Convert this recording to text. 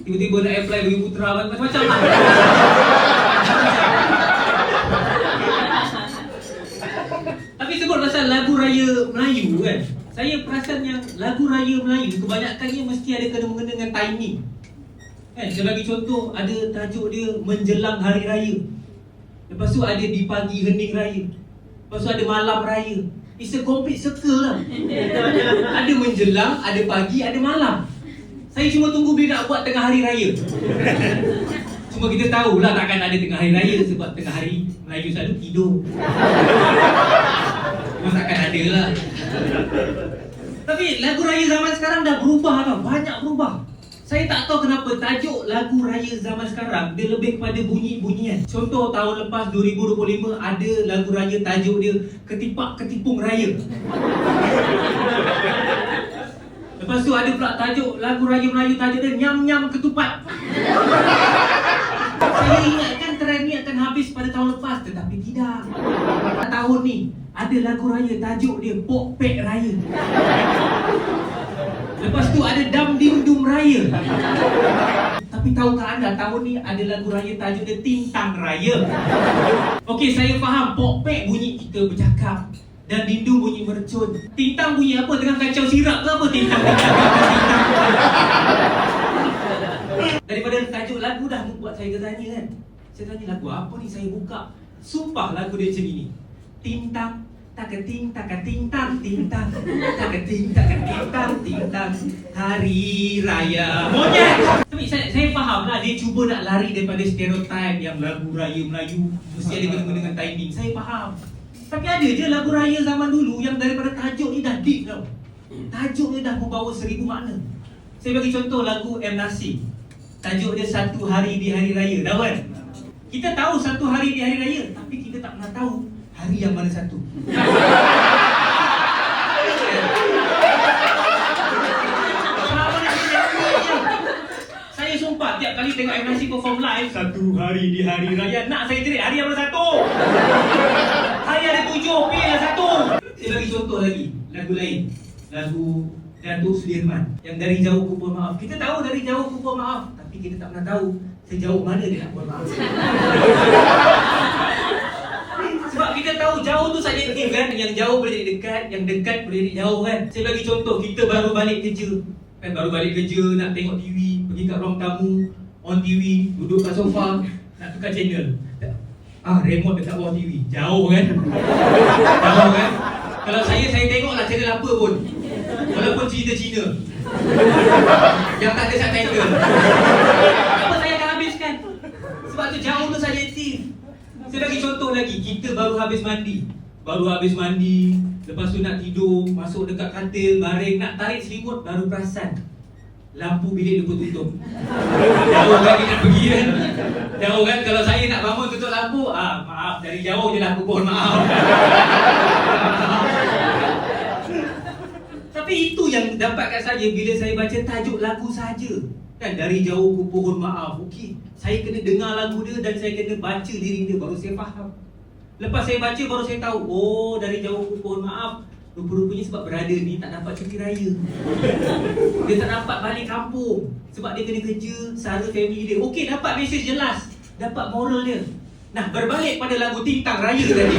Tiba-tiba nak apply bagi Putra, macam-macam lah. Tapi sebut pasal lagu raya Melayu kan, saya perasan yang lagu raya Melayu kebanyakannya mesti ada kena-mengena dengan timing kan. Saya bagi contoh, ada tajuk dia menjelang hari raya, lepas tu ada di pagi hening raya, lepas tu ada malam raya. It's a complete circle lah. Ada menjelang, ada pagi, ada malam. Saya cuma tunggu bila nak buat tengah hari raya. Cuma kita tahulah takkan ada tengah hari raya, sebab tengah hari Melayu selalu tidur. Memang takkan ada lah. Tapi lagu raya zaman sekarang dah berubah tau, banyak berubah. Saya tak tahu kenapa tajuk lagu raya zaman sekarang dia lebih kepada bunyi-bunyian. Contoh tahun lepas 2025 ada lagu raya tajuk dia Ketipak Ketipung Raya. Lepas tu ada pula tajuk lagu raya Melayu tajuk dia Nyam-Nyam Ketupat. Saya ingatkan trend ni akan habis pada tahun lepas, tetapi tidak. Tahun ni ada lagu raya tajuk dia Pok Pek Raya. Lepas tu ada Dam Dim Dum Raya. Tapi tahukah anda tahun ni ada lagu raya tajuk dia Tintang Raya. Okey, saya faham Pok Pek bunyi kita bercakap dan Dindung bunyi mercun. Tintang bunyi apa? Tengah kacau sirap ke apa? Tintang. Daripada tajuk lagu dah membuat saya tertanya kan. Saya tanya lagu apa ni, saya buka. Sumpah lagu dia macam ini. Tintang takating takating tang tintang takating takating tang tintang hari raya monyet. Tapi saya faham lah dia cuba nak lari daripada stereotip yang lagu raya Melayu mesti ada kena dengan timing. Saya faham. Tapi ada je lagu raya zaman dulu yang daripada tajuk ni dah deep tau. Tajuk ni dah membawa 1000 makna. Saya bagi contoh lagu M. Nasir. Tajuk dia Satu Hari di Hari Raya. Tahu kan? Kita tahu satu hari di hari raya, tapi kita tak pernah tahu hari yang mana satu. Saya sumpah tiap kali tengok M. Nasir perform live Satu Hari di Hari Raya, nak saya jerit hari yang mana satu. Hari ada 7, pilih satu. Saya bagi contoh lagi, lagu lain. Lagu Datuk Sudirman yang Dari Jauh Ku Mohon Maaf. Kita tahu Dari Jauh Ku Mohon Maaf, tapi kita tak pernah tahu sejauh mana dia nak mohon maaf. Sebab kita tahu jauh tu subjektif kan. Yang jauh boleh jadi dekat, yang dekat boleh jadi jauh kan. Saya bagi contoh, kita baru balik kerja kan, baru balik kerja nak tengok TV, pergi kat ruang tamu, on TV, duduk kat sofa, nak tukar channel. Remote dekat bawah TV. Jauh kan? Jauh kan? Kalau saya tengoklah channel apa pun, walaupun cerita Cina yang tak ada subtitle, apa saya akan habiskan. Sebab tu jauh tu subjektif. Saya bagi contoh lagi, kita baru habis mandi, lepas tu nak tidur, masuk dekat katil, baring, nak tarik selimut, baru perasan lampu bilik lupa tutup. Jauh kan dia nak pergi kan? Jauh kan? Kalau saya nak bangun tutup lampu, maaf, dari jauh je lah aku mohon maaf. Tapi itu yang dapatkan saya bila saya baca tajuk lagu saja. Kan, Dari Jauh Ku Pohon Maaf. Okey, saya kena dengar lagu dia dan saya kena baca lirik dia, baru saya faham. Lepas saya baca baru saya tahu, oh, Dari Jauh Ku Pohon Maaf rupa-rupanya sebab berada ni tak dapat cuti raya. Dia tak dapat balik kampung sebab dia kena kerja sara family dia. Okey, dapat mesej jelas, dapat moral dia. Nah, berbalik pada lagu Tintang Raya tadi.